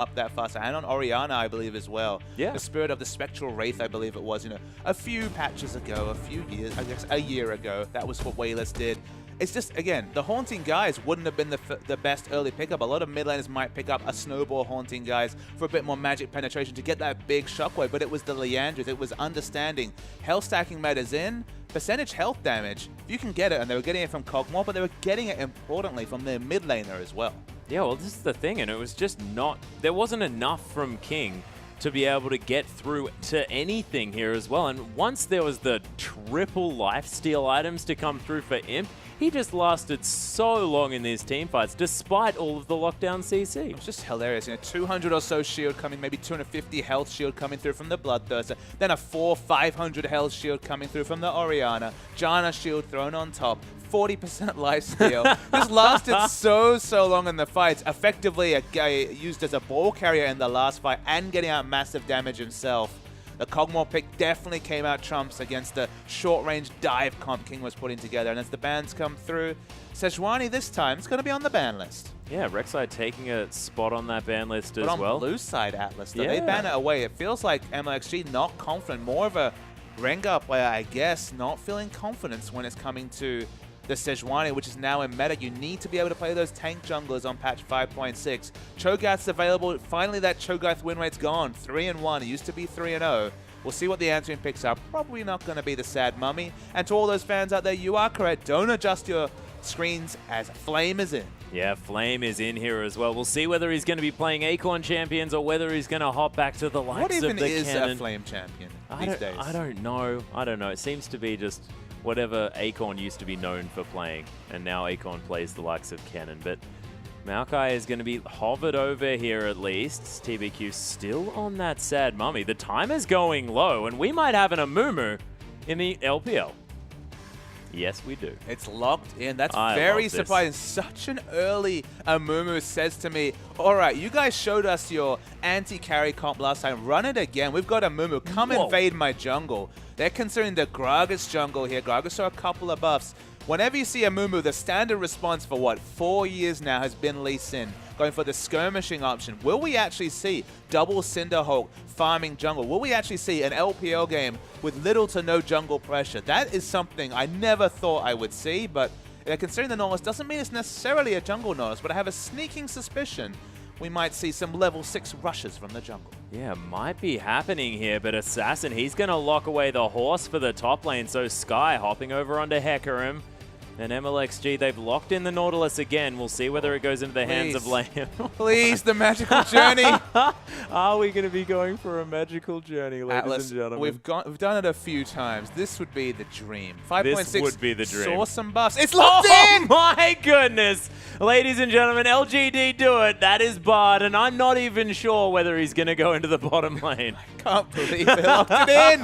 up that fast. And on Orianna, I believe, as well. Yeah. The Spirit of the Spectral Wraith, I believe it was, a few patches ago, a few years, I guess a year ago. That was what Wayless did. It's just, again, the Haunting Guys wouldn't have been the best early pickup. A lot of mid laners might pick up a Snowball Haunting Guys for a bit more magic penetration to get that big shockwave, but it was the Leandras. It was understanding health stacking matters in, percentage health damage, if you can get it, and they were getting it from Kog'Maw, but they were getting it importantly from their mid laner as well. Yeah, well, this is the thing, and it was just not, there wasn't enough from King to be able to get through to anything here as well. And once there was the triple lifesteal items to come through for Imp, he just lasted so long in these team fights, despite all of the lockdown CC. It was just hilarious. 200 or so shield coming, maybe 250 health shield coming through from the Bloodthirster, then a 500 health shield coming through from the Orianna, Janna shield thrown on top, 40% lifesteal. This lasted so long in the fights. Effectively, a guy used as a ball carrier in the last fight and getting out massive damage himself. The Kog'Maw pick definitely came out trumps against the short-range dive comp King was putting together. And as the bans come through, Sejuani this time is going to be on the ban list. Yeah, Rek'Sai taking a spot on that ban list as well. But on blue side Atlas, though, they ban it away. It feels like MLXG not confident, more of a Rengar player, I guess, not feeling confidence when it's coming to the Sejuani, which is now in meta. You need to be able to play those tank junglers on patch 5.6. Cho'Gath's available. Finally, that Cho'Gath win rate's gone. 3-1. It used to be 3-0. We'll see what the answering picks up. Probably not going to be the sad mummy. And to all those fans out there, you are correct. Don't adjust your screens as Flame is in. Yeah, Flame is in here as well. We'll see whether he's going to be playing Acorn Champions or whether he's going to hop back to the likes of the Cannon. What even is a Flame champion these days? I don't know. I don't know. It seems to be just whatever Acorn used to be known for playing, and now Acorn plays the likes of Cannon. But Maokai is going to be hovered over here at least. TBQ still on that sad mummy. The timer's going low, and we might have an Amumu in the LPL. Yes, we do. It's locked in. That's very surprising. Such an early Amumu says to me, all right, you guys showed us your anti-carry comp last time. Run it again. We've got Amumu. Come invade my jungle. They're considering the Gragas jungle here. Gragas saw a couple of buffs. Whenever you see Amumu, the standard response for, what, 4 years now has been Lee Sin, going for the skirmishing option. Will we actually see double Cinderhulk farming jungle? Will we actually see an LPL game with little to no jungle pressure? That is something I never thought I would see, but considering the Nautilus doesn't mean it's necessarily a jungle Nautilus, but I have a sneaking suspicion we might see some level 6 rushes from the jungle. Yeah, might be happening here, but Assassin, he's going to lock away the horse for the top lane, so Sky hopping over onto Hecarim. And MLXG, they've locked in the Nautilus again. We'll see whether it goes into the hands of Liam. Please, the magical journey. Are we going to be going for a magical journey, ladies Atlas, and gentlemen? we've done it a few times. This would be the dream. 5.6 this would be the dream. Saw some buffs. It's locked in! Oh my goodness! Ladies and gentlemen, LGD do it. That is Bard, and I'm not even sure whether he's going to go into the bottom lane. I can't believe they locked it in.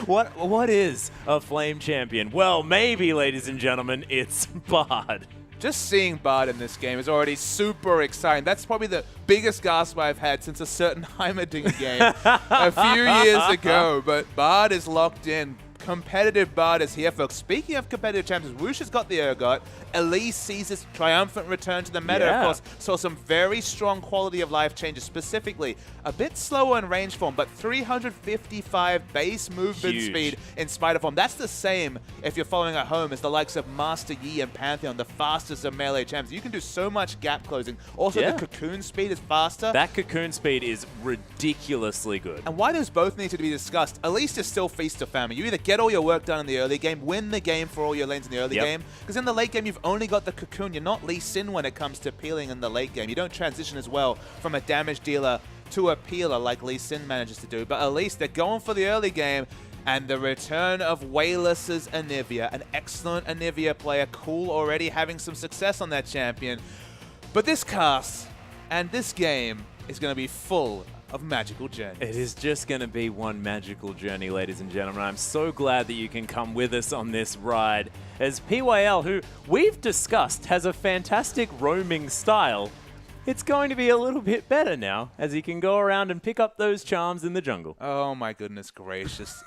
What is a Flame Champion? Well, maybe, ladies and gentlemen, it's Bard. Just seeing Bard in this game is already super exciting. That's probably the biggest gasp I've had since a certain Heimerdinger game a few years ago. But Bard is locked in. Competitive Bard is here, folks. Speaking of competitive champions, Woosh has got the Urgot. Elise sees his triumphant return to the meta, of course. Saw some very strong quality of life changes, specifically a bit slower in range form, but 355 base movement speed in spider form. That's the same, if you're following at home, as the likes of Master Yi and Pantheon, the fastest of melee champs. You can do so much gap closing. Also, the cocoon speed is faster. That cocoon speed is ridiculously good. And why those both need to be discussed, Elise is still feast or famine. You either get all your work done in the early game, win the game for all your lanes in the early game, because in the late game, you've only got the cocoon. You're not Lee Sin when it comes to peeling in the late game. You don't transition as well from a damage dealer to a peeler like Lee Sin manages to do. But at least they're going for the early game, and the return of Wayless's Anivia, an excellent Anivia player, cool already having some success on that champion. But this cast and this game is going to be full of magical journeys. It is just going to be one magical journey, ladies and gentlemen. I'm so glad that you can come with us on this ride. As PYL, who we've discussed has a fantastic roaming style, it's going to be a little bit better now, as he can go around and pick up those charms in the jungle. Oh my goodness gracious.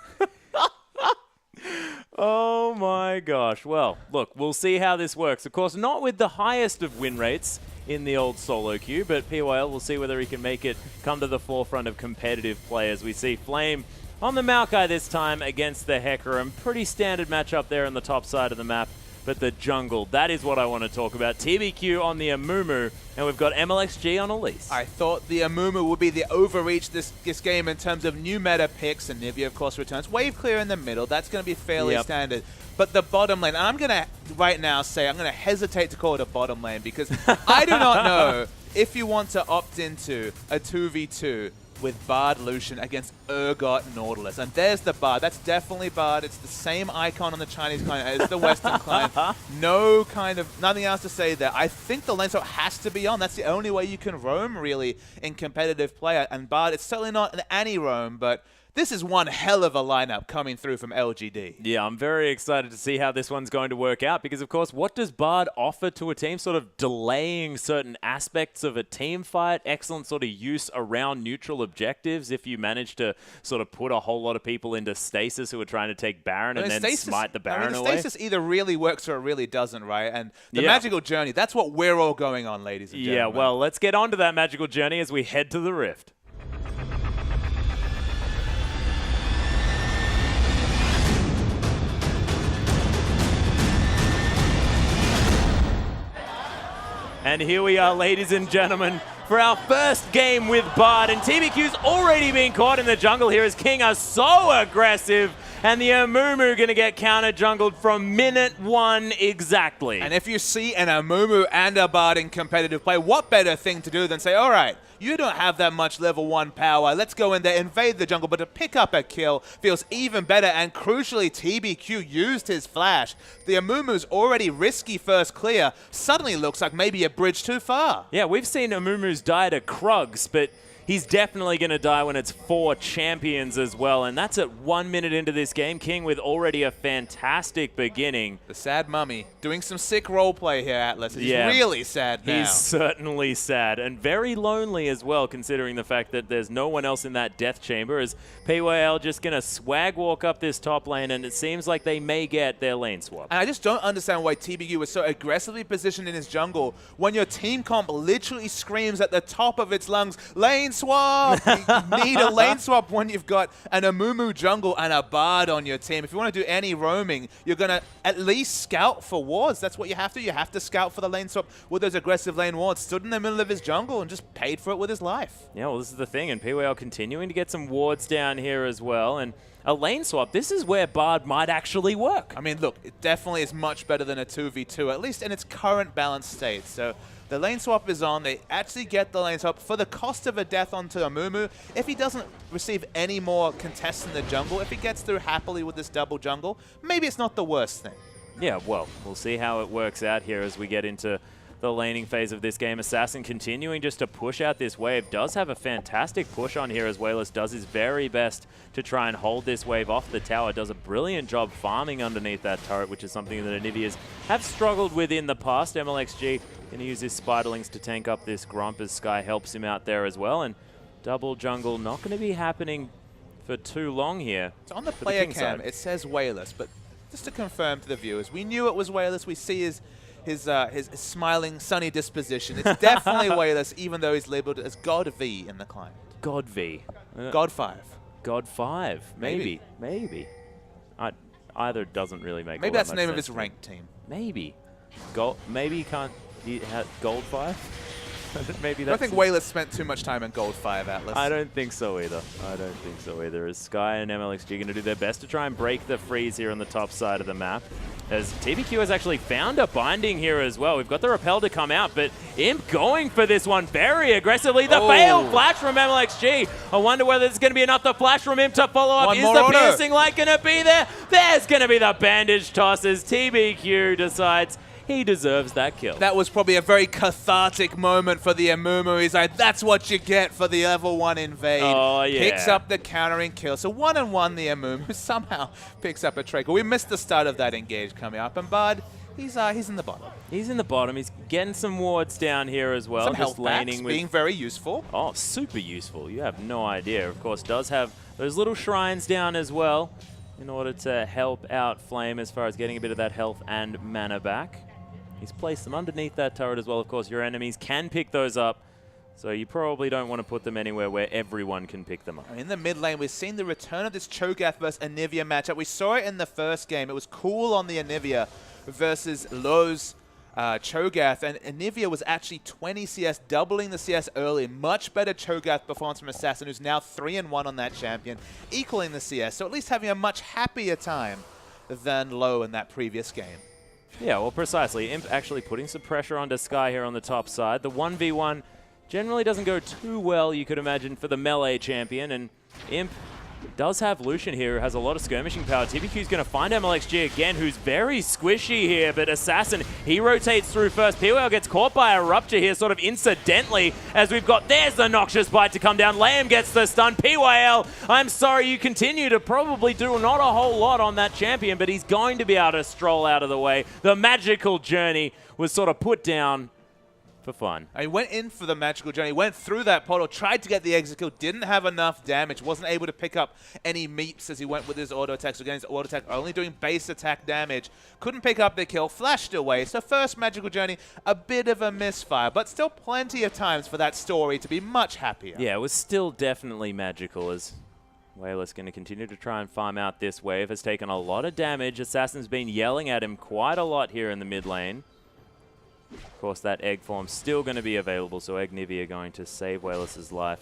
Oh my gosh. Well, look, we'll see how this works. Of course, not with the highest of win rates in the old solo queue, but PYL will see whether he can make it come to the forefront of competitive play as we see Flame on the Maokai this time against the Hecarim. Pretty standard matchup there on the top side of the map, but the jungle, that is what I want to talk about. TBQ on the Amumu, and we've got MLXG on Elise. I thought the Amumu would be the overreach this game in terms of new meta picks, and Nivea, of course, returns. Wave clear in the middle, that's going to be fairly standard. But the bottom lane, and I'm going to right now say I'm going to hesitate to call it a bottom lane because I do not know if you want to opt into a 2v2 with Bard Lucian against Urgot Nautilus. And there's the Bard. That's definitely Bard. It's the same icon on the Chinese client as the Western client. Nothing else to say there. I think the lane swap has to be on. That's the only way you can roam, really, in competitive play. And Bard, it's certainly not an anti-roam, but this is one hell of a lineup coming through from LGD. Yeah, I'm very excited to see how this one's going to work out because, of course, what does Bard offer to a team? Sort of delaying certain aspects of a team fight, excellent sort of use around neutral objectives if you manage to sort of put a whole lot of people into stasis who are trying to take Baron and then smite the Baron away. Stasis either really works or it really doesn't, right? And the magical journey, that's what we're all going on, ladies and gentlemen. Yeah, well, let's get on to that magical journey as we head to the Rift. And here we are, ladies and gentlemen, for our first game with Bard. And TBQ's already been caught in the jungle here as King are so aggressive. And the Amumu going to get counter-jungled from minute 1 exactly. And if you see an Amumu and a Bard in competitive play, what better thing to do than say, all right, you don't have that much level 1 power. Let's go in there, invade the jungle. But to pick up a kill feels even better. And crucially, TBQ used his flash. The Amumu's already risky first clear. Suddenly looks like maybe a bridge too far. Yeah, we've seen Amumu's die to Krugs, but he's definitely going to die when it's 4 champions as well. And that's at 1 minute into this game. King with already a fantastic beginning. The sad mummy doing some sick roleplay here, Atlas. He's really sad now. He's certainly sad and very lonely as well, considering the fact that there's no one else in that death chamber. As PYL just going to swag walk up this top lane, and it seems like they may get their lane swap. And I just don't understand why TBQ was so aggressively positioned in his jungle when your team comp literally screams at the top of its lungs, lane swap! You need a lane swap when you've got an Amumu jungle and a Bard on your team. If you want to do any roaming, you're going to at least scout for wards. That's what you have to. You have to scout for the lane swap with those aggressive lane wards. Stood in the middle of his jungle and just paid for it with his life. Yeah, well, this is the thing. And PYL continuing to get some wards down here as well. And a lane swap, this is where Bard might actually work. I mean, look, it definitely is much better than a 2v2, at least in its current balanced state. So the lane swap is on. They actually get the lane swap for the cost of a death onto Amumu. If he doesn't receive any more contests in the jungle, if he gets through happily with this double jungle, maybe it's not the worst thing. Yeah, well, we'll see how it works out here as we get into the laning phase of this game. Assassin continuing just to push out this wave. Does have a fantastic push on here as Wayless does his very best to try and hold this wave off the tower. Does a brilliant job farming underneath that turret, which is something that Anivias have struggled with in the past. MLXG going to use his Spiderlings to tank up this Grump as Sky helps him out there as well. And double jungle not going to be happening for too long here. So on the player cam, it says Wayless, but just to confirm to the viewers, we knew it was Wayless. We see his smiling, sunny disposition. It's definitely Wayless, even though he's labeled as God V in the client. God V. God 5. God 5. Maybe. Either doesn't really make Maybe that's the name of his ranked team. Maybe. Maybe he can't. He had Gold 5? Maybe that's. I don't think Wayless spent too much time in Gold 5, Atlas. I don't think so either. As Sky and MLXG going to do their best to try and break the freeze here on the top side of the map. As TBQ has actually found a binding here as well. We've got the Repel to come out, but Imp going for this one very aggressively. The failed flash from MLXG. I wonder whether there's going to be enough the flash from Imp to follow up. Is the piercing light going to be there? There's going to be the bandage toss as TBQ decides he deserves that kill. That was probably a very cathartic moment for the Amumu. He's like, that's what you get for the level 1 invade. Oh, yeah. Picks up the countering kill. So 1-on-1 the Amumu somehow picks up a trickle. We missed the start of that engage coming up. And Bud, he's in the bottom. He's in the bottom. He's getting some wards down here as well. Some health laning being very useful. Oh, super useful. You have no idea. Of course, does have those little shrines down as well in order to help out Flame as far as getting a bit of that health and mana back. He's placed them underneath that turret as well. Of course, your enemies can pick those up, so you probably don't want to put them anywhere where everyone can pick them up. In the mid lane, we've seen the return of this Cho'Gath versus Anivia matchup. We saw it in the first game. It was cool on the Anivia versus Lowe's Cho'Gath, and Anivia was actually 20 CS, doubling the CS early. Much better Cho'Gath performance from Assassin, who's now 3-1 on that champion, equaling the CS, so at least having a much happier time than Lowe in that previous game. Yeah, well, precisely. Imp actually putting some pressure onto Sky here on the top side. The 1v1 generally doesn't go too well, you could imagine, for the melee champion, and Imp does have Lucian here, who has a lot of skirmishing power. TBQ's going to find MLXG again, who's very squishy here, but Assassin, he rotates through first. PYL gets caught by a Rupture here, sort of incidentally, as we've got, there's the Noxious Bite to come down. Liam gets the stun. PYL, I'm sorry, you continue to probably do not a whole lot on that champion, but he's going to be able to stroll out of the way. The magical journey was sort of put down for fun. He went in for the magical journey, went through that portal, tried to get the exit kill, didn't have enough damage, wasn't able to pick up any meeps as he went with his auto attack. So again, his auto attack only doing base attack damage. Couldn't pick up the kill, flashed away. So first magical journey, a bit of a misfire, but still plenty of times for that story to be much happier. Yeah, it was still definitely magical, as Wayless going to continue to try and farm out this wave. Has taken a lot of damage. Assassin's been yelling at him quite a lot here in the mid lane. Of course, that egg form still going to be available, so Eggnivia going to save Wayless's life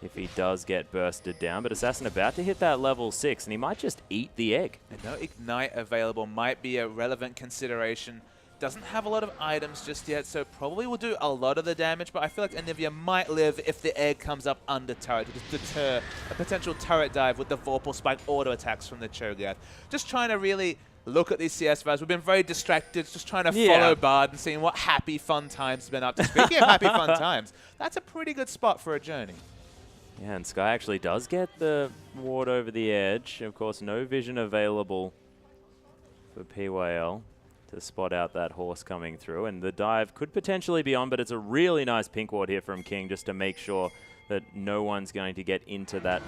if he does get bursted down. But Assassin about to hit that level 6, and he might just eat the egg. And no Ignite available might be a relevant consideration. Doesn't have a lot of items just yet, so probably will do a lot of the damage, but I feel like Anivia might live if the egg comes up under turret to just deter a potential turret dive with the Vorpal Spike auto attacks from the Cho'Gath. Just trying to really look at these CS values. We've been very distracted, just trying to follow Bard and seeing what happy, fun times have been up to. Speaking of happy, fun times, that's a pretty good spot for a journey. Yeah, and Sky actually does get the ward over the edge. Of course, no vision available for PYL to spot out that horse coming through. And the dive could potentially be on, but it's a really nice pink ward here from King just to make sure that no one's going to get into that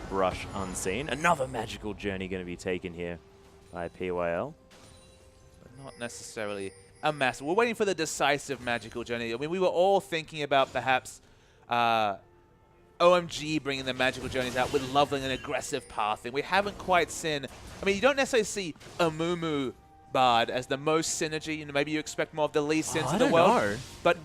brush unseen. Another magical journey going to be taken here by PYL. But not necessarily a mass. We're waiting for the decisive magical journey. I mean, we were all thinking about perhaps OMG bringing the magical journeys out with leveling and aggressive pathing. We haven't quite seen. I mean, you don't necessarily see Amumu Bard as the most synergy. You know, maybe you expect more of the Lee Sins in the world. But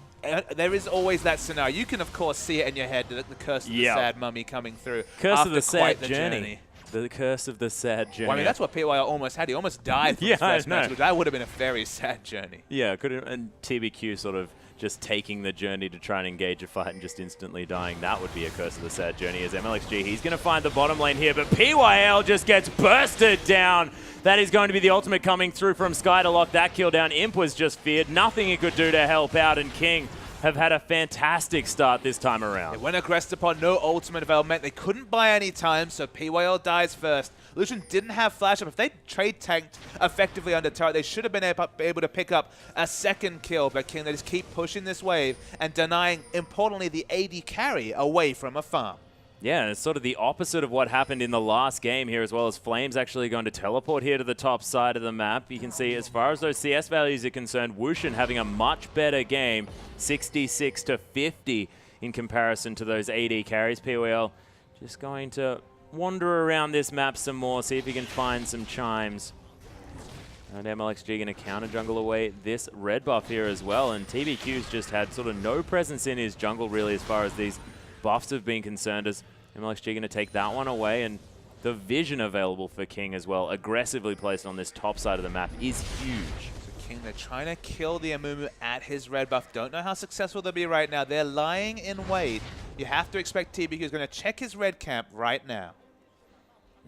there is always that scenario. You can, of course, see it in your head, the curse of the sad mummy coming through. Curse of the sad journey. The curse of the sad journey. Well, I mean, that's what PYL almost had. He almost died from the first match. That would have been a very sad journey. Yeah, and TBQ sort of just taking the journey to try and engage a fight and just instantly dying. That would be a curse of the sad journey. As MLXG, he's going to find the bottom lane here, but PYL just gets bursted down. That is going to be the ultimate coming through from Sky to lock that kill down. Imp was just feared. Nothing he could do to help out, and King have had a fantastic start this time around. They went aggressed upon, no ultimate development. They couldn't buy any time, so PYL dies first. Lucian didn't have flash up. If they trade tanked effectively under turret, they should have been able to pick up a second kill, but King, they just keep pushing this wave and denying, importantly, the AD carry away from a farm. Yeah, and it's sort of the opposite of what happened in the last game here, as well as Flame's actually going to teleport here to the top side of the map. You can see, as far as those CS values are concerned, Wushin having a much better game, 66 to 50 in comparison to those AD carries. PYL just going to wander around this map some more, see if he can find some chimes. And MLXG going to counter jungle away this red buff here as well, and TBQ's just had sort of no presence in his jungle really as far as these buffs have been concerned, as MLXG going to take that one away, and the vision available for King as well, aggressively placed on this top side of the map, is huge. So King, they're trying to kill the Amumu at his red buff. Don't know how successful they'll be right now. They're lying in wait. You have to expect TBQ is going to check his red camp right now.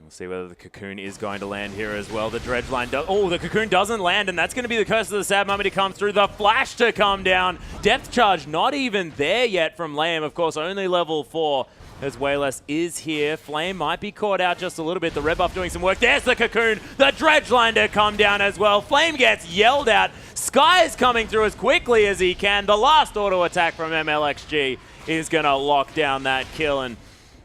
We'll see whether the Cocoon is going to land here as well. The Dredge line does. Oh, the Cocoon doesn't land, and that's going to be the curse of the sad mummy to come through. The flash to come down. Depth charge not even there yet from Lamb. Of course, only level 4 as Wayless is here. Flame might be caught out just a little bit. The red buff doing some work. There's the Cocoon. The Dredge line to come down as well. Flame gets yelled at. Sky is coming through as quickly as he can. The last auto attack from MLXG is going to lock down that kill, and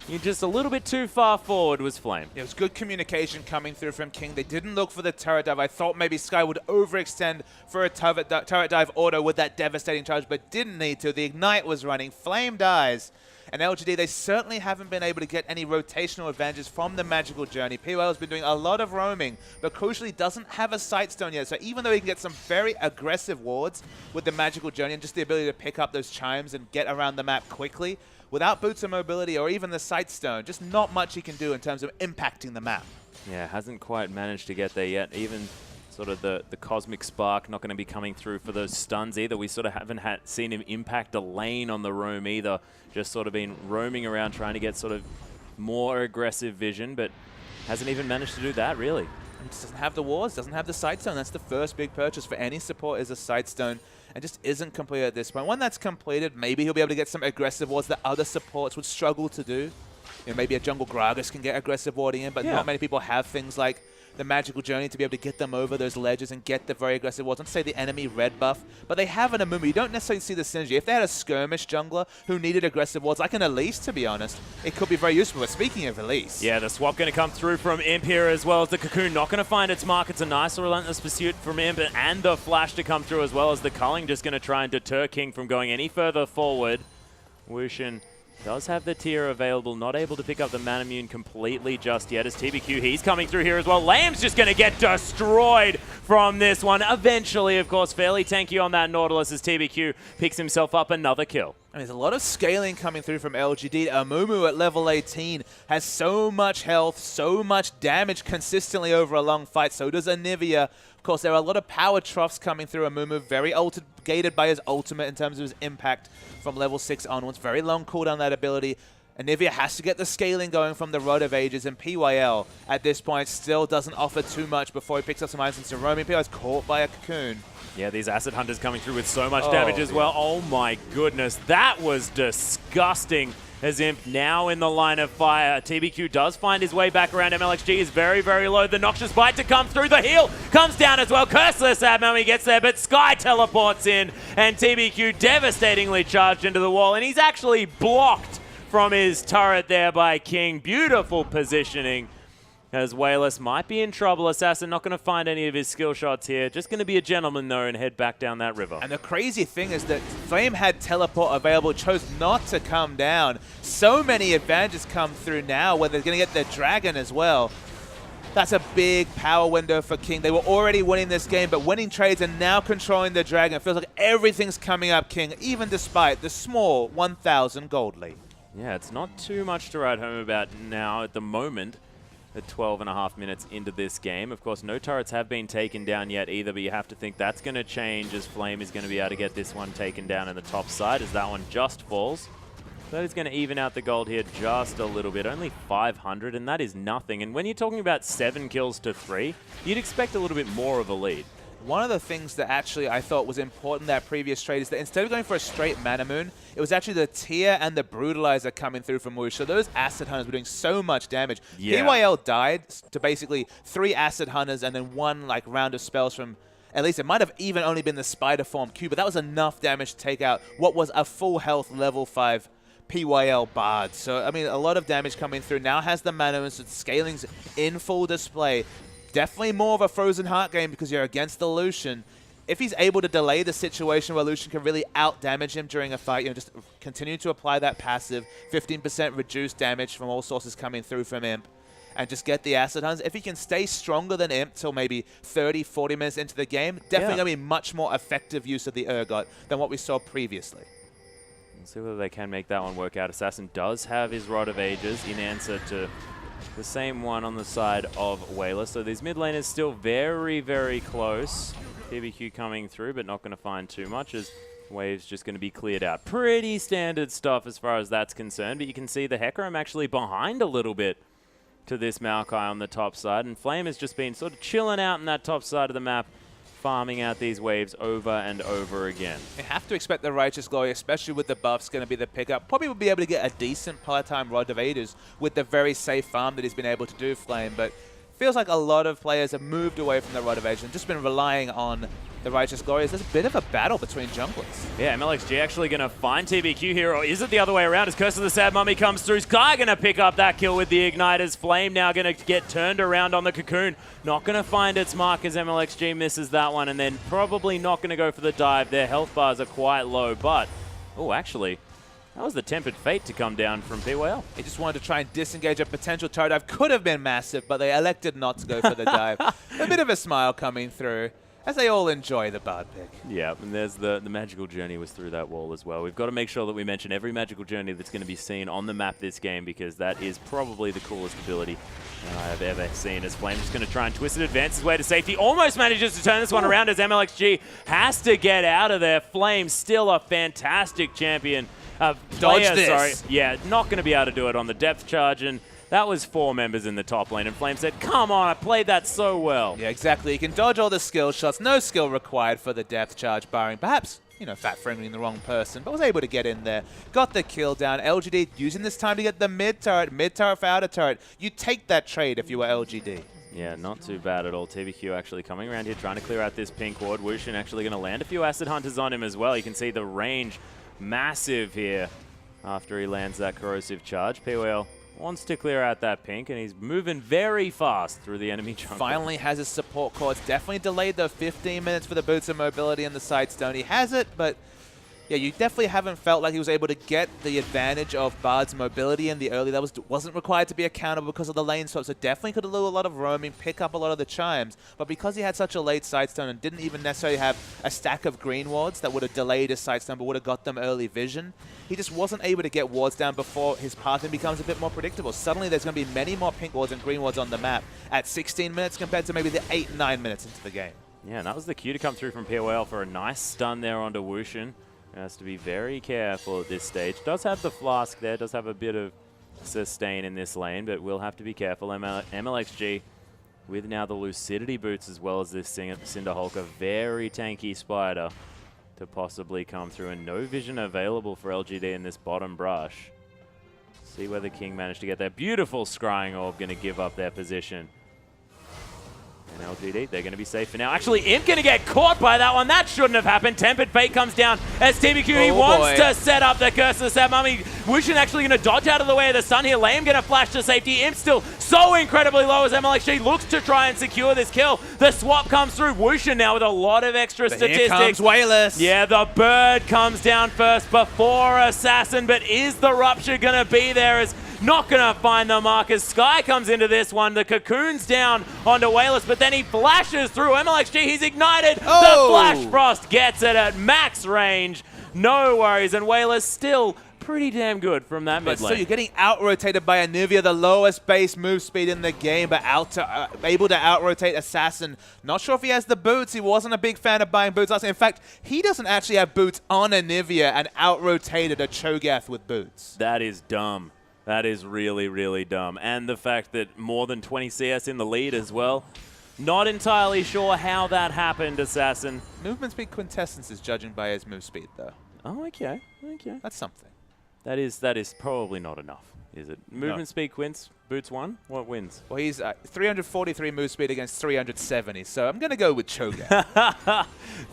You're just a little bit too far forward was Flame. It was good communication coming through from King. They didn't look for the turret dive. I thought maybe Sky would overextend for a turret dive auto with that devastating charge, but didn't need to. The Ignite was running. Flame dies. And LGD, they certainly haven't been able to get any rotational advantages from the Magical Journey. POL has been doing a lot of roaming, but crucially doesn't have a Sightstone yet. So even though he can get some very aggressive wards with the Magical Journey and just the ability to pick up those chimes and get around the map quickly, without Boots of Mobility or even the Sightstone, just not much he can do in terms of impacting the map. Yeah, hasn't quite managed to get there yet. Even sort of the Cosmic Spark not going to be coming through for those stuns either. We sort of haven't seen him impact a lane on the roam either. Just sort of been roaming around trying to get sort of more aggressive vision, but hasn't even managed to do that, really. He just doesn't have the wards, doesn't have the Sightstone. That's the first big purchase for any support is a Sightstone, and just isn't complete at this point. When that's completed, maybe he'll be able to get some aggressive wards that other supports would struggle to do. You know, maybe a Jungle Gragas can get aggressive warding in, but not many people have things like the Magical Journey to be able to get them over those ledges and get the very aggressive wards. Not to say the enemy red buff, but they have an Amumu. You don't necessarily see the synergy. If they had a skirmish jungler who needed aggressive wards, like an Elise, to be honest, it could be very useful. But speaking of Elise... Yeah, the swap going to come through from Imp here as well as the Cocoon not going to find its mark. It's a nice relentless pursuit from Imp and the flash to come through as well as the culling just going to try and deter King from going any further forward. Wushin does have the tier available, not able to pick up the Manamune completely just yet as TBQ, he's coming through here as well. Lamb's just going to get destroyed from this one. Eventually, of course, fairly tanky on that Nautilus as TBQ picks himself up another kill. And there's a lot of scaling coming through from LGD. Amumu at level 18 has so much health, so much damage consistently over a long fight. So does Anivia. Of course, there are a lot of power troughs coming through Amumu, very gated by his ultimate in terms of his impact from level 6 onwards. Very long cooldown that ability. Anivia has to get the scaling going from the Rod of Ages, and PYL at this point still doesn't offer too much before he picks up some items into roaming. PYL is caught by a Cocoon. Yeah, these Acid Hunters coming through with so much damage as well. Oh my goodness, that was disgusting. As Imp now in the line of fire. TBQ does find his way back around. MLXG is very, very low. The Noxious Bite to come through. The heal comes down as well. Curseless Admo, he gets there, but Sky teleports in, and TBQ devastatingly charged into the wall, and he's actually blocked from his turret there by King. Beautiful positioning. As Wayless might be in trouble. Assassin not going to find any of his skill shots here. Just going to be a gentleman, though, and head back down that river. And the crazy thing is that Flame had teleport available, chose not to come down. So many advantages come through now where they're going to get their dragon as well. That's a big power window for King. They were already winning this game, but winning trades and now controlling the dragon. It feels like everything's coming up King, even despite the small 1,000 gold lead. Yeah, it's not too much to write home about now at the moment. At 12.5 minutes into this game. Of course, no turrets have been taken down yet either, but you have to think that's going to change as Flame is going to be able to get this one taken down in the top side as that one just falls. That is going to even out the gold here just a little bit. Only 500, and that is nothing. And when you're talking about 7 kills to 3, you'd expect a little bit more of a lead. One of the things that actually I thought was important that previous trade is that instead of going for a straight Manamune, it was actually the Tear and the Brutalizer coming through from Woosh. So those Acid Hunters were doing so much damage. Yeah. PYL died to basically 3 Acid Hunters and then 1 like round of spells from, at least it might have even only been the Spider Form Q, but that was enough damage to take out what was a full health level 5 PYL Bard. So, I mean, a lot of damage coming through. Now has the Manamune, so scaling's in full display. Definitely more of a Frozen Heart game because you're against the Lucian. If he's able to delay the situation where Lucian can really out-damage him during a fight, you know, just continue to apply that passive, 15% reduced damage from all sources coming through from Imp, and just get the Acid Hunters. If he can stay stronger than Imp till maybe 30, 40 minutes into the game, definitely going to be much more effective use of the Urgot than what we saw previously. We'll see whether they can make that one work out. Assassin does have his Rod of Ages in answer to the same one on the side of Whaler. So these mid laners still very, very close. TBQ coming through, but not going to find too much as Wave's just going to be cleared out. Pretty standard stuff as far as that's concerned, but you can see the Hecarim actually behind a little bit to this Maokai on the top side, and Flame has just been sort of chilling out in that top side of the map, farming out these waves over and over again. You have to expect the Righteous Glory, especially with the buffs, going to be the pickup. Probably will be able to get a decent part-time Rod of Ages with the very safe farm that he's been able to do, Flame, but feels like a lot of players have moved away from the Rod of Ages and just been relying on the Righteous Glorious. There's a bit of a battle between junglers. Yeah, MLXG actually going to find TBQ here, or is it the other way around as Curse of the Sad Mummy comes through? Sky going to pick up that kill with the Igniters. Flame now going to get turned around on the Cocoon. Not going to find its mark as MLXG misses that one, and then probably not going to go for the dive. Their health bars are quite low, but, oh, actually, that was the Tempered Fate to come down from PYL. He just wanted to try and disengage a potential turret dive. Could have been massive, but they elected not to go for the dive. A bit of a smile coming through as they all enjoy the Bard pick. Yeah, and there's the magical journey was through that wall as well. We've got to make sure that we mention every magical journey that's going to be seen on the map this game, because that is probably the coolest ability I have ever seen. As Flame just going to try and twist it, advance his way to safety. Almost manages to turn this one around as MLXG has to get out of there. Flame still a fantastic champion. Dodge this. Sorry. Yeah, not going to be able to do it on the depth charge, and that was 4 members in the top lane, and Flame said, come on, I played that so well. Yeah, exactly. You can dodge all the skill shots. No skill required for the depth charge, barring perhaps, you know, Fat Friendly the wrong person, but was able to get in there. Got the kill down. LGD using this time to get the mid turret for outer turret. You take that trade if you were LGD. Yeah, not too bad at all. TBQ actually coming around here, trying to clear out this pink ward. Wushin actually going to land a few Acid Hunters on him as well. You can see the range massive here after he lands that corrosive charge. POL wants to clear out that pink, and he's moving very fast through the enemy jungle. Finally has his support cords. Definitely delayed the 15 minutes for the boots of mobility and the Sidestone. He has it, but yeah, you definitely haven't felt like he was able to get the advantage of Bard's mobility in the early levels. Wasn't required to be accountable because of the lane swap, so definitely could have do a lot of roaming, pick up a lot of the chimes. But because he had such a late Sidestone and didn't even necessarily have a stack of green wards that would have delayed his Sidestone but would have got them early vision, he just wasn't able to get wards down before his pathing becomes a bit more predictable. Suddenly there's going to be many more pink wards and green wards on the map at 16 minutes compared to maybe the 8-9 minutes into the game. Yeah, and that was the cue to come through from POL for a nice stun there onto Wushin. Has to be very careful at this stage. Does have the flask there, does have a bit of sustain in this lane, but we'll have to be careful. MLXG with now the Lucidity boots as well as this Cinderhulk, a very tanky spider to possibly come through, and no vision available for LGD in this bottom brush. See whether King managed to get there. Beautiful Scrying Orb going to give up their position. And LGD, they're going to be safe for now. Actually, Imp going to get caught by that one. That shouldn't have happened. Tempered Fate comes down as TBQ wants to set up the Curse of the Sad Mummy. Wushin actually going to dodge out of the way of the sun here. Lame going to flash to safety. Imp still so incredibly low as MLXG looks to try and secure this kill. The swap comes through. Wushin now with a lot of extra statistics. Here comes Wayless. Yeah, the bird comes down first before Assassin, but is the Rupture going to be there? As not going to find the markers. Sky comes into this one. The Cocoon's down onto Wayless, but then he flashes through. MLXG, he's ignited. Oh. The Flash Frost gets it at max range. No worries, and Wayless still pretty damn good from that mid lane. So you're getting out-rotated by Anuvia, the lowest base move speed in the game, but able to out-rotate Assassin. Not sure if he has the boots. He wasn't a big fan of buying boots last time. In fact, he doesn't actually have boots on Anuvia and out-rotated a Cho'Gath with boots. That is dumb. That is really, really dumb. And the fact that more than 20 CS in the lead as well. Not entirely sure how that happened, Assassin. Movement speed quintessence is judging by his move speed, though. Oh, okay. Okay. That's something. That is probably not enough, is it? Movement speed quints, boots 1? What wins? Well, he's 343 move speed against 370, so I'm going to go with Cho'Gath.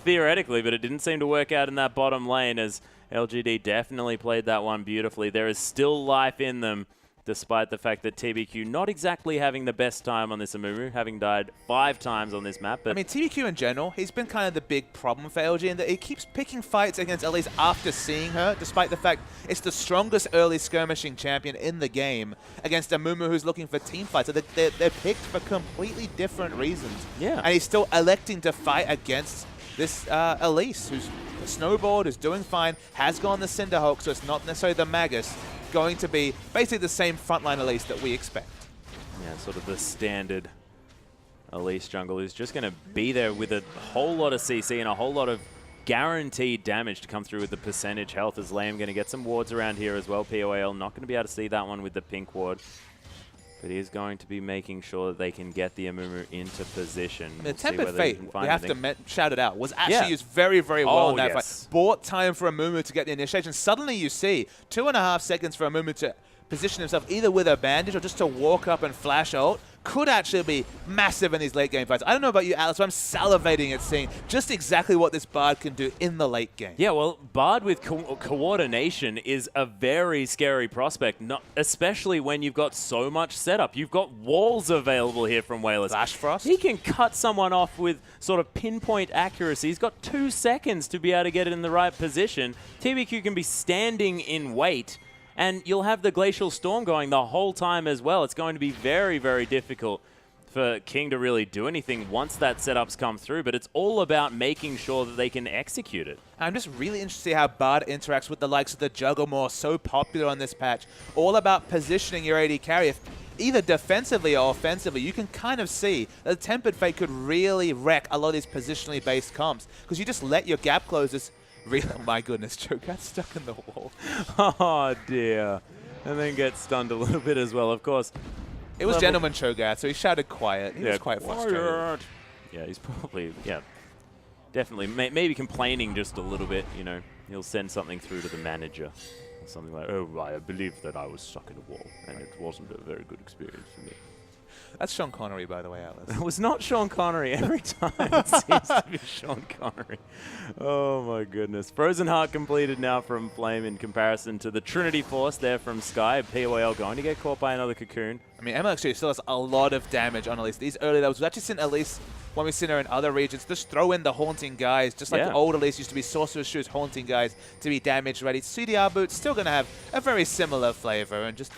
Theoretically, but it didn't seem to work out in that bottom lane as LGD definitely played that one beautifully. There is still life in them, despite the fact that TBQ not exactly having the best time on this Amumu, having died 5 times on this map. But I mean, TBQ in general, he's been kind of the big problem for LG in that he keeps picking fights against Elise after seeing her, despite the fact it's the strongest early skirmishing champion in the game against Amumu who's looking for team fights. So they're picked for completely different reasons. Yeah. And he's still electing to fight against this Elise, who's a snowboard, who's doing fine, has gone the Cinderhulk, so it's not necessarily the Magus. Going to be basically the same frontline Elise that we expect. Yeah, sort of the standard Elise jungle who's just going to be there with a whole lot of CC and a whole lot of guaranteed damage to come through with the percentage health. As Liam going to get some wards around here as well. POL not going to be able to see that one with the pink ward. But he is going to be making sure that they can get the Amumu into position. The Tempered Fate, we have to shout it out, was actually used very, very well in that fight. Yes. Bought time for Amumu to get the initiation. Suddenly you see 2.5 seconds for Amumu to position himself either with a bandage or just to walk up and flash ult could actually be massive in these late game fights. I don't know about you, Alex, but I'm salivating at seeing just exactly what this Bard can do in the late game. Yeah, well, Bard with coordination is a very scary prospect, especially when you've got so much setup. You've got walls available here from Wayless. Flash Frost. He can cut someone off with sort of pinpoint accuracy. He's got 2 seconds to be able to get it in the right position. TBQ can be standing in wait, and you'll have the Glacial Storm going the whole time as well. It's going to be very, very difficult for King to really do anything once that setup's come through, but it's all about making sure that they can execute it. I'm just really interested to see how Bard interacts with the likes of the Juggermore, so popular on this patch. All about positioning your AD carry. If either defensively or offensively, you can kind of see that the Tempered Fate could really wreck a lot of these positionally based comps, because you just let your gap closers. Oh my goodness, Joe got stuck in the wall. Oh dear. And then gets stunned a little bit as well, of course. It was Gentleman Cho'Gath, so he shouted quiet. He was quite frustrated. Yeah, he's probably, definitely. Maybe complaining just a little bit, you know. He'll send something through to the manager. Something like, oh, I believe that I was stuck in a wall, and it wasn't a very good experience for me. That's Sean Connery, by the way, Atlas. It was not Sean Connery. Every time it seems to be Sean Connery. Oh, my goodness. Frozen Heart completed now from Flame in comparison to the Trinity Force there from Sky. POL going to get caught by another Cocoon. I mean, MLXG still has a lot of damage on Elise. These early levels, we've actually seen Elise, when we've seen her in other regions, just throw in the Haunting Guys, just like the old Elise used to be Sorcerer's Shoes, Haunting Guys, to be damage ready. CDR Boots still going to have a very similar flavor and just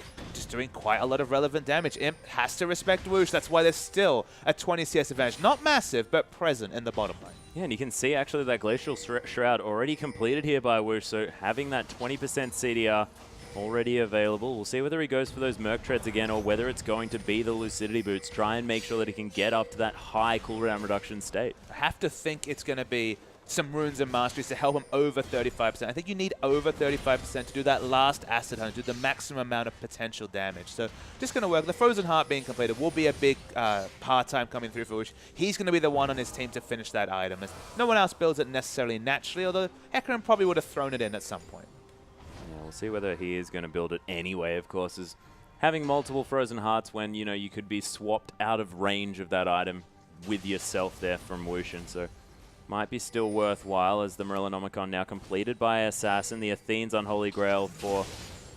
doing quite a lot of relevant damage. Imp has to respect Whoosh. That's why there's still a 20 CS advantage. Not massive, but present in the bottom lane. Yeah, and you can see actually that Glacial Shroud already completed here by Whoosh, so having that 20% CDR already available. We'll see whether he goes for those Merc Treads again or whether it's going to be the Lucidity Boots. Try and make sure that he can get up to that high cooldown reduction state. I have to think it's going to be some Runes and Masteries to help him over 35%. I think you need over 35% to do that last Acid Hunt, do the maximum amount of potential damage. So just going to work. The Frozen Heart being completed will be a big part-time coming through for Whoosh. He's going to be the one on his team to finish that item, as no one else builds it necessarily naturally, although Hecarim probably would have thrown it in at some point. Yeah, we'll see whether he is going to build it anyway, of course, is having multiple Frozen Hearts when, you know, you could be swapped out of range of that item with yourself there from Whoosh, and so might be still worthwhile as the Morellonomicon now completed by Assassin. The Athene's Unholy Grail for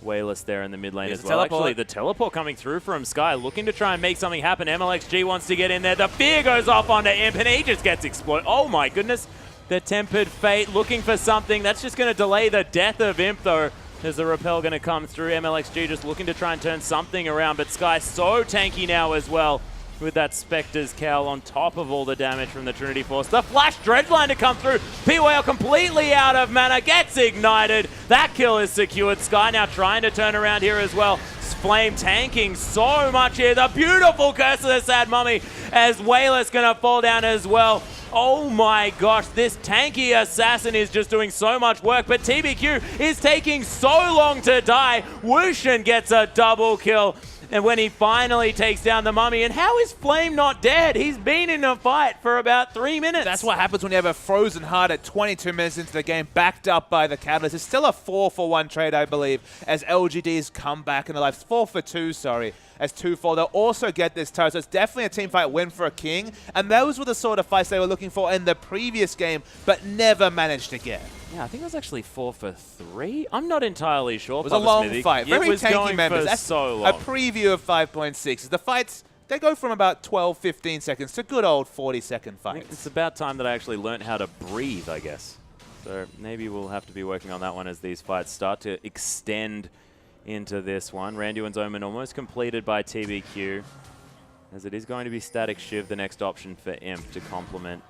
Wayless there in the mid lane as well. Actually, the teleport coming through from Sky, looking to try and make something happen. MLXG wants to get in there. The fear goes off onto Imp, and he just gets exploded. Oh my goodness. The Tempered Fate looking for something. That's just going to delay the death of Imp, though. There's the Repel going to come through. MLXG just looking to try and turn something around, but Sky so tanky now as well, with that Spectre's Cowl on top of all the damage from the Trinity Force. The Flash Dredgeline to come through. POL completely out of mana, gets ignited. That kill is secured. Sky now trying to turn around here as well. Flame tanking so much here. The beautiful Curse of the Sad Mummy as Wayless going to fall down as well. Oh my gosh, this tanky Assassin is just doing so much work, but TBQ is taking so long to die. Whooshin gets a double kill. And when he finally takes down the Mummy, and how is Flame not dead? He's been in a fight for about 3 minutes. That's what happens when you have a Frozen Heart at 22 minutes into the game, backed up by the Catalyst. It's still a 4-for-1 trade, I believe, as LGD's come back in the life. 4-for-2, sorry, as 2-4. They'll also get this turret, so it's definitely a teamfight win for a King. And those were the sort of fights they were looking for in the previous game, but never managed to get. Yeah, I think it was actually 4-for-3. I'm not entirely sure. It was a long fight. Very tanky members. That's so long. A preview of 5.6. The fights, they go from about 12, 15 seconds to good old 40-second fights. It's about time that I actually learned how to breathe, I guess. So maybe we'll have to be working on that one as these fights start to extend into this one. Randuin's Omen almost completed by TBQ, as it is going to be Static Shiv, the next option for Imp to complement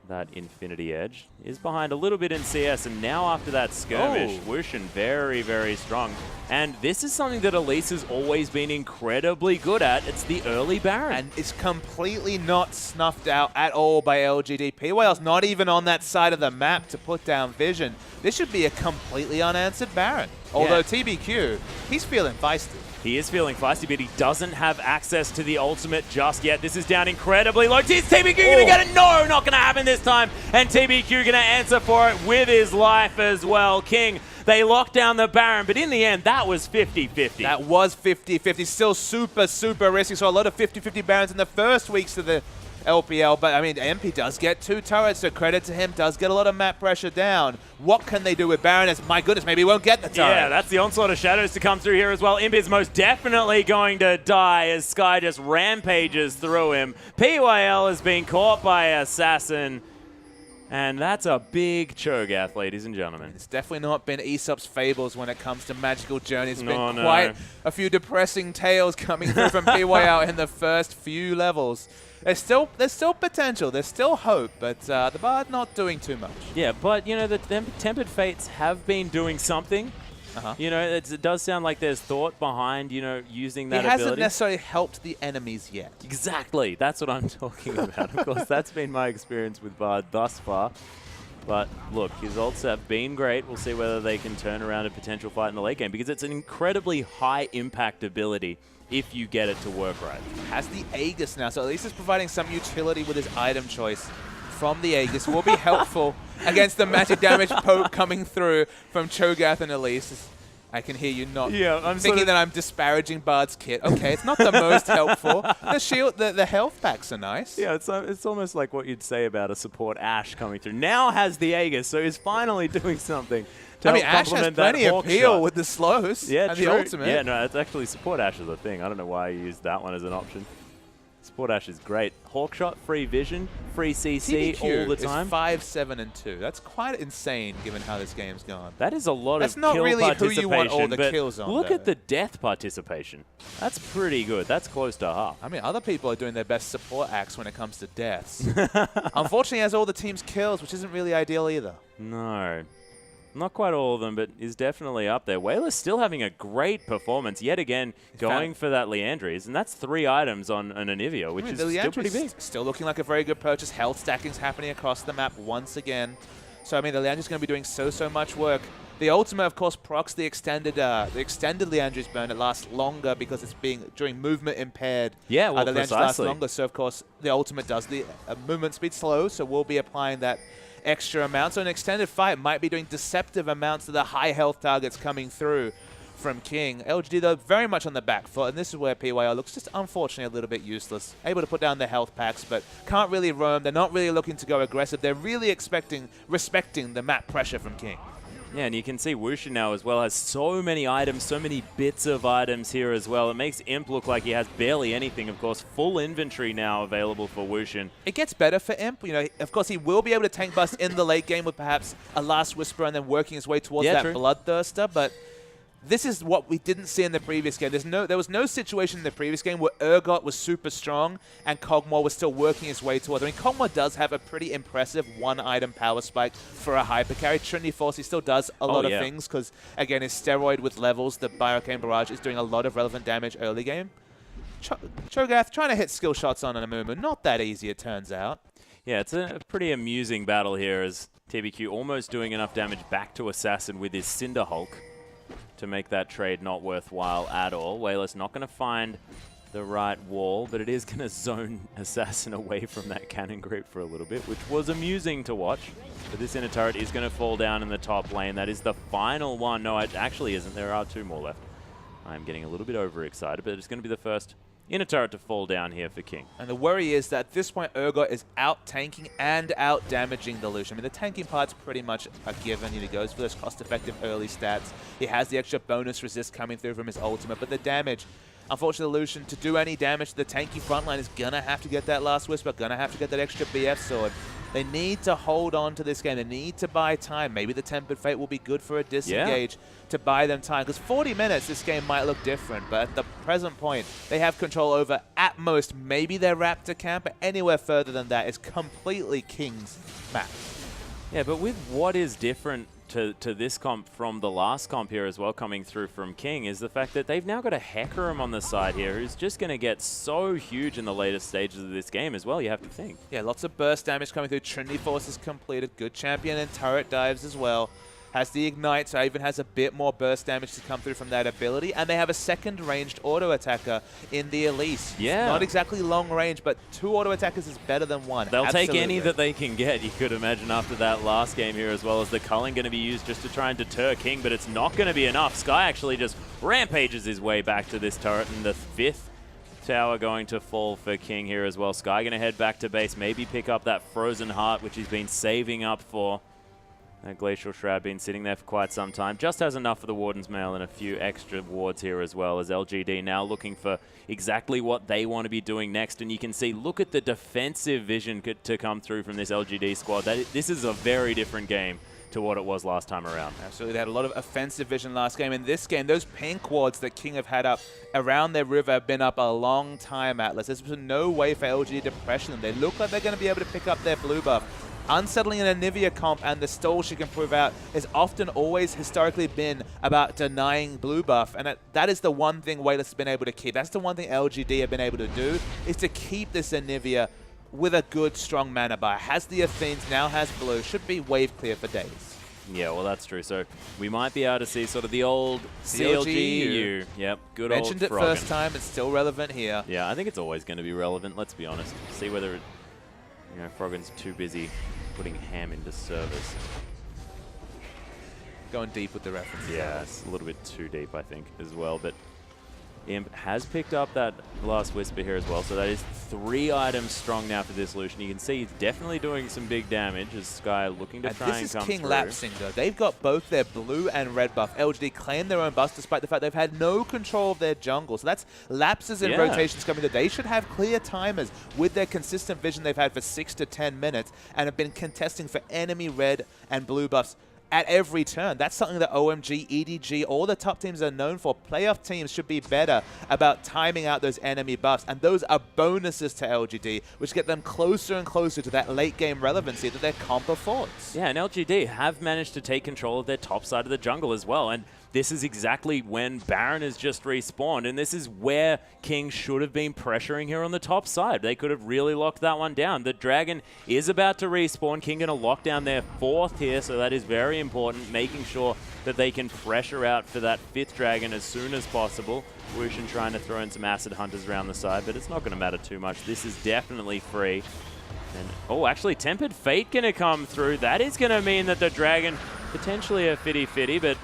that Infinity Edge. Is behind a little bit in CS, and now after that skirmish, Whooshin very, very strong. And this is something that Elise has always been incredibly good at. It's the early Baron. And it's completely not snuffed out at all by LGD. POL's not even on that side of the map to put down vision. This should be a completely unanswered Baron. Although TBQ, he's feeling feisty. He is feeling feisty, but he doesn't have access to the ultimate just yet. This is down incredibly low. Is TBQ going to get it? No, not going to happen this time. And TBQ going to answer for it with his life as well. King They locked down the Baron, but in the end, that was 50-50. That was 50-50. Still super, super risky. So a lot of 50-50 Barons in the first weeks of the LPL, but I mean, MP does get 2 turrets, so credit to him, does get a lot of map pressure down. What can they do with Baroness? My goodness, maybe he won't get the turret. Yeah, that's the onslaught of shadows to come through here as well. Imp is most definitely going to die as Sky just rampages through him. PYL has been caught by Assassin. And that's a big Cho'Gath, ladies and gentlemen. It's definitely not been Aesop's fables when it comes to magical journeys. It's been quite a few depressing tales coming through from PYL in the first few levels. There's still potential, there's still hope, but the Bard not doing too much. Yeah, but you know, the Tempered Fates have been doing something. You know, it does sound like there's thought behind, you know, using that ability. It hasn't necessarily helped the enemies yet. Exactly. That's what I'm talking about. Of course, that's been my experience with Bard thus far. But look, his ults have been great. We'll see whether they can turn around a potential fight in the late game, because it's an incredibly high impact ability if you get it to work right. Has the Aegis now, so at least it's providing some utility with his item choice from the Aegis. Will be helpful against the massive damage poke coming through from Cho'Gath and Elise. I can hear you not thinking that I'm disparaging Bard's kit. Okay, it's not the most helpful. The shield, the health packs are nice. Yeah, it's almost like what you'd say about a support Ashe coming through. Now has the Aegis, so he's finally doing something. I mean, Ashe has plenty of appeal with the slows and the ultimate. Yeah, no, it's actually support Ashe is a thing. I don't know why you used that one as an option. Support Ashe is great. Hawkshot, free vision, free CC all the time. Is 5, 7, and 2. That's quite insane given how this game's gone. That is a lot That's of not kill really participation. who you want all the kills on. Look at the death participation. That's pretty good. That's close to half. I mean, other people are doing their best support acts when it comes to deaths. Unfortunately, he has all the team's kills, which isn't really ideal either. No. Not quite all of them, but is definitely up there. Whaler's still having a great performance, yet again, going for that Liandry's, and that's 3 items on an Anivia, which is still pretty big. Still looking like a very good purchase. Health stacking's happening across the map once again. So, I mean, the Liandry's going to be doing so much work. The ultimate, of course, procs the extended Liandry's burn. It lasts longer because it's being during movement impaired. Yeah, well, the Liandry's lasts longer, so of course the ultimate does the movement speed slow. So we'll be applying that extra amount. So an extended fight might be doing deceptive amounts to the high health targets coming through from King. LGD, though, very much on the back foot, and this is where PYL looks just unfortunately a little bit useless. Able to put down the health packs, but can't really roam. They're not really looking to go aggressive. They're really respecting the map pressure from King. Yeah, and you can see Wushin now as well has so many items, so many bits of items here as well. It makes Imp look like he has barely anything. Of course, full inventory now available for Wushin. It gets better for Imp. You know, of course, he will be able to tank bust in the late game with perhaps a Last Whisper and then working his way towards that Bloodthirster, but this is what we didn't see in the previous game. There was no situation in the previous game where Urgot was super strong and Kog'Maw was still working his way towards. I mean, Kog'Maw does have a pretty impressive 1-item power spike for a hyper carry. Trinity Force, he still does a lot of things because, again, his steroid with levels, the Byrocane Barrage, is doing a lot of relevant damage early game. Cho'Gath trying to hit skill shots on an Amumu. Not that easy, it turns out. Yeah, it's a pretty amusing battle here as TBQ almost doing enough damage back to Assassin with his Cinder Hulk to make that trade not worthwhile at all. Wayla's not going to find the right wall, but it is going to zone Assassin away from that cannon grip for a little bit, which was amusing to watch. But this inner turret is going to fall down in the top lane. That is the final one. No, it actually isn't. There are 2 more left. I'm getting a little bit overexcited, but it's going to be the first inner turret to fall down here for King. And the worry is that at this point, Urgot is out-tanking and out-damaging the Lucian. I mean, the tanking part's pretty much a given. He goes for those cost-effective early stats. He has the extra bonus resist coming through from his ultimate, but the damage, unfortunately, the Lucian, to do any damage to the tanky frontline, is going to have to get that Last Whisper, going to have to get that extra BF sword. They need to hold on to this game. They need to buy time. Maybe the Tempered Fate will be good for a disengage to buy them time. Because 40 minutes, this game might look different. But at the present point, they have control over, at most, maybe their Raptor camp. But anywhere further than that is completely King's map. Yeah, but with what is different to this comp from the last comp here as well coming through from King is the fact that they've now got a Hecarim on the side here who's just going to get so huge in the later stages of this game as well, you have to think. Yeah, lots of burst damage coming through. Trinity Force is completed. Good champion and turret dives as well. has the Ignite, so even has a bit more burst damage to come through from that ability. And they have a second ranged auto attacker in the Elise. Yeah. Not exactly long range, but 2 auto attackers is better than 1. They'll Absolutely. take any that they can get, you could imagine, after that last game here, as well as the culling going to be used just to try and deter King, but it's not going to be enough. Sky actually just rampages his way back to this turret, and the 5th tower going to fall for King here as well. Sky going to head back to base, maybe pick up that Frozen Heart, which he's been saving up for. That Glacial Shroud been sitting there for quite some time. Just has enough for the Warden's Mail and a few extra wards here as well, as LGD now looking for exactly what they want to be doing next. And you can see, look at the defensive vision to come through from this LGD squad. This is a very different game to what it was last time around. Absolutely. They had a lot of offensive vision last game. In this game, those pink wards that King have had up around their river have been up a long time, Atlas. There's been no way for LGD to pressure them. They look like they're going to be able to pick up their blue buff. Unsettling in a Nivea comp and the stall she can prove out has often always historically been about denying blue buff, and that is the one thing Wayless has been able to keep. That's the one thing LGD have been able to do, is to keep this Nivea with a good, strong mana buy. Has the Athenes, now has blue, should be wave clear for days. Yeah, well, that's true. So we might be able to see sort of the old CLGU. Yep, good old Mentioned it Froggen. first time, it's still relevant here. Yeah, I think it's always going to be relevant, let's be honest. See whether, Froggen's too busy putting ham into service. Going deep with the references. Yeah, it's a little bit too deep, I think, as well. But Imp has picked up that Last Whisper here as well, so that is 3 items strong now for this Lucian. You can see he's definitely doing some big damage as Sky looking to try and come through. This is King lapsing, though. They've got both their blue and red buff. LGD claim their own buffs despite the fact they've had no control of their jungle. So that's lapses in rotations coming through. They should have clear timers with their consistent vision they've had for 6 to 10 minutes and have been contesting for enemy red and blue buffs at every turn. That's something that OMG, EDG, all the top teams are known for. Playoff teams should be better about timing out those enemy buffs, and those are bonuses to LGD, which get them closer and closer to that late game relevancy that their comp affords. Yeah, and LGD have managed to take control of their top side of the jungle as well, and this is exactly when Baron has just respawned, and this is where King should have been pressuring here on the top side. They could have really locked that one down. The Dragon is about to respawn. King going to lock down their 4th here, so that is very important, making sure that they can pressure out for that 5th Dragon as soon as possible. Wushin trying to throw in some Acid Hunters around the side, but it's not going to matter too much. This is definitely free. And, oh, actually, Tempered Fate going to come through. That is going to mean that the Dragon, potentially a fitty-fitty, but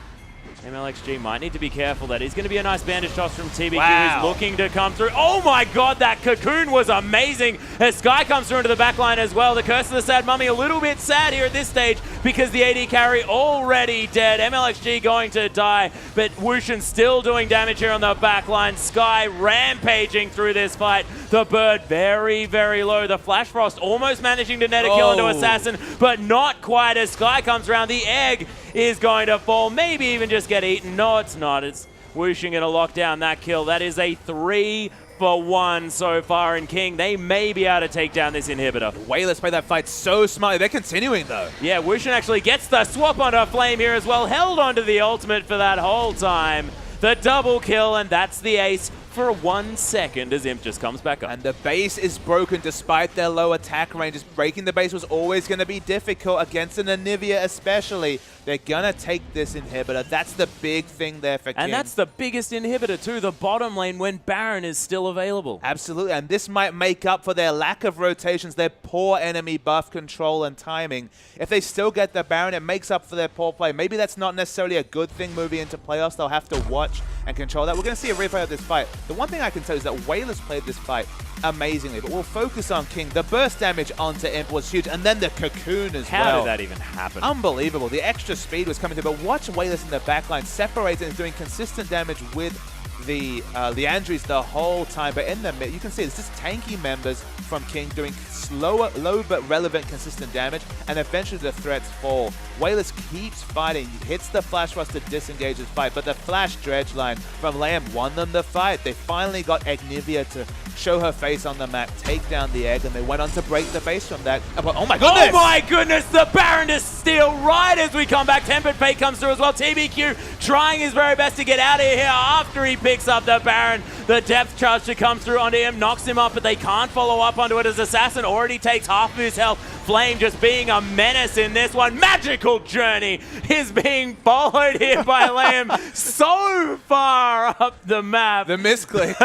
MLXG might need to be careful. That is going to be a nice bandage toss from TBQ, who's looking to come through. Oh my god, that cocoon was amazing as Sky comes through into the backline as well. The Curse of the Sad Mummy a little bit sad here at this stage because the AD carry already dead. MLXG going to die, but Wushin still doing damage here on the backline. Sky rampaging through this fight. The Bird very, very low. The Flash Frost almost managing to net a kill into Assassin, but not quite as Sky comes around. The Egg is going to fall, maybe even just get eaten. No, it's not. It's Wushin going to lock down that kill. That is a 3-for-1 so far in King. They may be able to take down this inhibitor. Wayless played that fight so smartly. They're continuing, though. Yeah, Wushin actually gets the swap onto Flame here as well. Held onto the ultimate for that whole time. The double kill, and that's the ace for 1 second as Imp just comes back up. And the base is broken despite their low attack ranges. Breaking the base was always going to be difficult against an Anivia especially. They're going to take this inhibitor. That's the big thing there for King. And that's the biggest inhibitor too, the bottom lane when Baron is still available. Absolutely, and this might make up for their lack of rotations, their poor enemy buff control and timing. If they still get the Baron, it makes up for their poor play. Maybe that's not necessarily a good thing moving into playoffs. They'll have to watch and control that. We're going to see a replay of this fight. The one thing I can tell you is that Wayless played this fight amazingly, but we'll focus on King. The burst damage onto Imp was huge, and then the cocoon as well. How did that even happen? Unbelievable. The extra speed was coming through, but watch Wayless in the backline separating and doing consistent damage with the Andrews the whole time. But in the mid, you can see it's just tanky members from King doing slower, low but relevant, consistent damage, and eventually the threats fall. Wayless keeps fighting, hits the Flash Rush to disengage his fight, but the Flash Dredge line from Lamb won them the fight. They finally got Ignivia to show her face on the map, take down the Egg, and they went on to break the base from that. Oh my goodness! Oh my goodness! The Baron to steal right as we come back. Tempered Fate comes through as well. TBQ trying his very best to get out of here after he picks up the Baron. The depth charge to come through onto him, knocks him up, but they can't follow up onto it as Assassin already takes half of his health. Flame just being a menace in this one. Magical Journey is being followed here by Liam so far up the map. The misclick.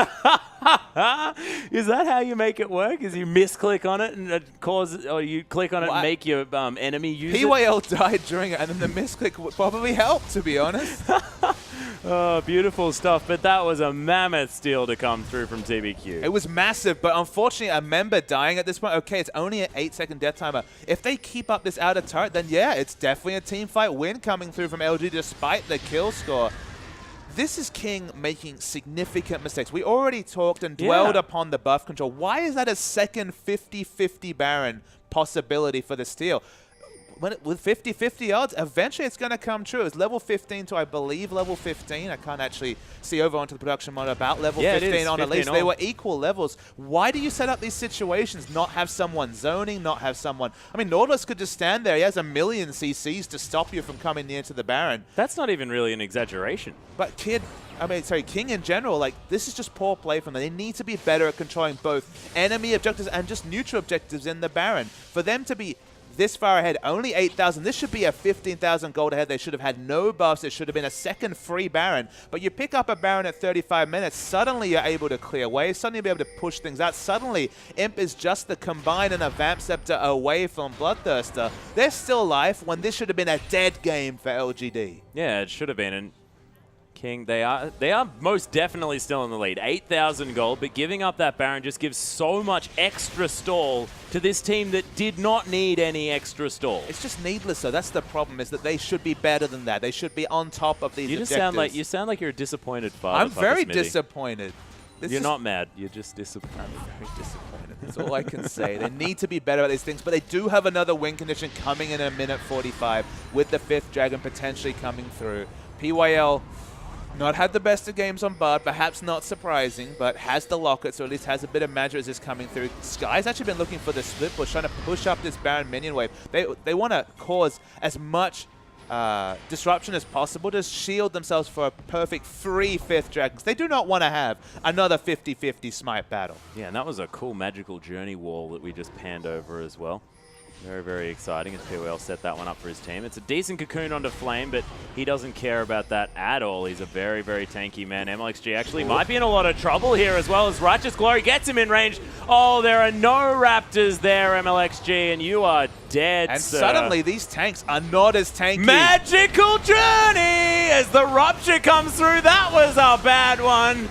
Is that how you make it work? Is you misclick on it and it cause, or you click on it and make your enemy use it? PYL died during it, and then the misclick would probably help, to be honest. Oh, beautiful stuff. But that was a mammoth steal to come through from TBQ. It was massive, but unfortunately, a member dying at this point. Okay, it's only an 8-second death timer. If they keep up this outer turret, then yeah, it's definitely a team fight win coming through from LG despite the kill score. This is King making significant mistakes. We already talked and dwelled upon the buff control. Why is that a second 50-50 Baron possibility for the steal? With 50-50 odds, eventually it's going to come true. It's level 15 to, I believe, level 15. I can't actually see over onto the production monitor about level 15 on at least. They were equal levels. Why do you set up these situations? Not have someone zoning, not have someone... I mean, Nautilus could just stand there. He has a million CCs to stop you from coming near to the Baron. That's not even really an exaggeration. But King in general, like, this is just poor play from them. They need to be better at controlling both enemy objectives and just neutral objectives in the Baron. For them to be this far ahead, only 8,000. This should be a 15,000 gold ahead. They should have had no buffs. It should have been a second free Baron. But you pick up a Baron at 35 minutes, suddenly you're able to clear waves, suddenly you'll be able to push things out. Suddenly, Imp is just the Combine and a Vamp Scepter away from Bloodthirster. They're still alive when this should have been a dead game for LGD. Yeah, it should have been. And King, they are most definitely still in the lead. 8,000 gold, but giving up that Baron just gives so much extra stall to this team that did not need any extra stall. It's just needless, though. That's the problem, is that they should be better than that. They should be on top of these objectives. You sound like you're a disappointed father. I'm very disappointed. You're not mad. You're just disappointed. I'm very disappointed. That's all I can say. They need to be better at these things, but they do have another win condition coming in a minute 45 with the 5th Dragon potentially coming through. PYL not had the best of games on Bard, perhaps not surprising, but has the Locket, so at least has a bit of magic as this coming through. Sky's actually been looking for the split push, trying to push up this Baron minion wave. They want to cause as much disruption as possible to shield themselves for a perfect free 5th Dragons. They do not want to have another 50-50 smite battle. Yeah, and that was a cool magical journey wall that we just panned over as well. Very, very exciting as POL set that one up for his team. It's a decent cocoon onto Flame, but he doesn't care about that at all. He's a very, very tanky man. MLXG actually might be in a lot of trouble here as well as Righteous Glory gets him in range. Oh, there are no Raptors there, MLXG, and you are dead, and sir. Suddenly, these tanks are not as tanky. Magical Journey as the Rupture comes through. That was a bad one.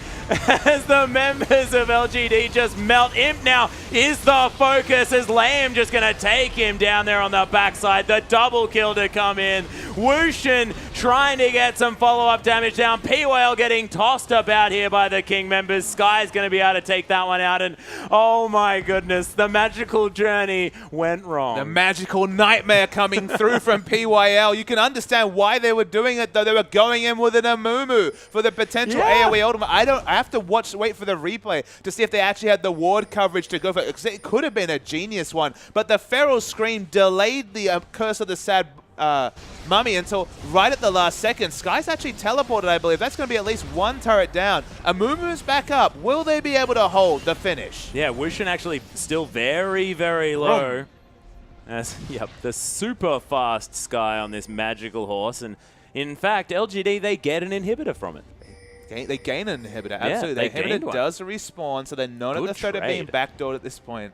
As the members of LGD just melt. Imp now is the focus as Lamb just going to take him down there on the backside. The double kill to come in. Wushin trying to get some follow-up damage down. PYL getting tossed about here by the King members. Sky's going to be able to take that one out. And oh my goodness, the magical journey went wrong. The magical nightmare coming through from PYL. You can understand why they were doing it, though. They were going in with an Amumu for the potential AoE ultimate. I have to wait for the replay to see if they actually had the ward coverage to go for it. It could have been a genius one, but the Feral Scream delayed the Curse of the Sad Mummy until right at the last second. Sky's actually teleported, I believe. That's going to be at least one turret down. Amumu's back up. Will they be able to hold the finish? Yeah, Wushin actually still very, very low. Yep, the super fast Sky on this magical horse. And in fact, LGD, they get an inhibitor from it. They gain an inhibitor, absolutely. The inhibitor does respawn, so they're not at the threat of being backdoored at this point.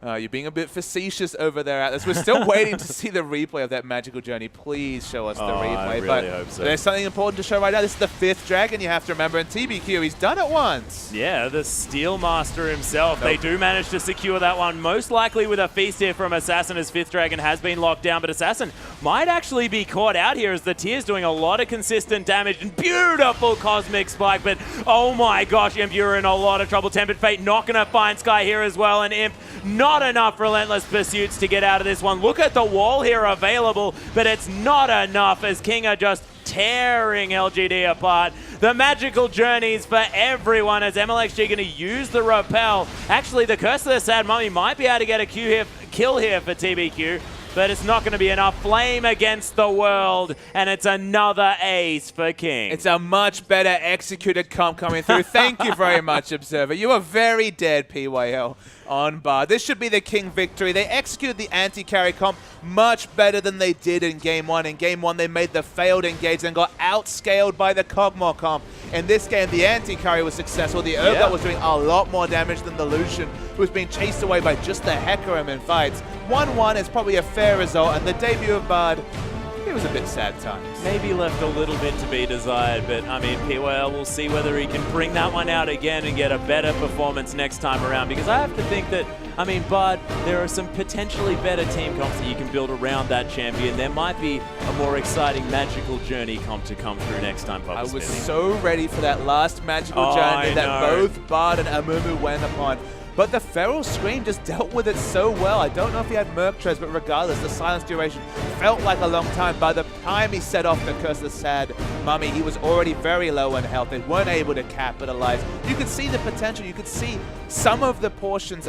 You're being a bit facetious over there, Atlas. We're still waiting to see the replay of that magical journey. Please show us the replay. I really hope so. There's something important to show right now. This is the 5th Dragon, you have to remember. And TBQ, he's done it once. Yeah, the Steel Master himself. They do manage to secure that one, most likely with a feast here from Assassin, as 5th Dragon has been locked down. But Assassin might actually be caught out here as the Tier's doing a lot of consistent damage. And beautiful Cosmic Spike. But oh my gosh, Imp, you're in a lot of trouble. Tempered Fate not going to find Sky here as well. And Imp, not enough relentless pursuits to get out of this one. Look at the wall here available, but it's not enough as King are just tearing LGD apart. The magical journeys for everyone as MLXG going to use the repel. Actually, the Curse of the Sad Mummy might be able to get a kill here for TBQ. but it's not going to be enough. Flame against the world, and it's another ace for King. It's a much better executed comp coming through. Thank you very much, Observer. You are very dead, PYL, on bar. This should be the King victory. They executed the anti-carry comp much better than they did in Game 1. In Game 1, they made the failed engage and got outscaled by the Kog'Maw comp. In this game, the anti-carry was successful. The Urgot was doing a lot more damage than the Lucian, who was being chased away by just the Hecarim in fights. 1-1 is probably a fair result, and the debut of Bard, it was a bit sad times. Maybe left a little bit to be desired, but I mean, PYL will see whether he can bring that one out again and get a better performance next time around, because I have to think that, I mean, Bard, there are some potentially better team comps that you can build around that champion. There might be a more exciting magical journey comp to come through next time, Papa I was Smithy. so ready for that last magical journey that both Bard and Amumu went upon. But the Feral Scream just dealt with it so well. I don't know if he had Merc-Tres, but regardless, the silence duration felt like a long time. By the time he set off the Curse of the Sad Mummy, he was already very low in health. They weren't able to capitalize. You could see the potential. You could see some of the portions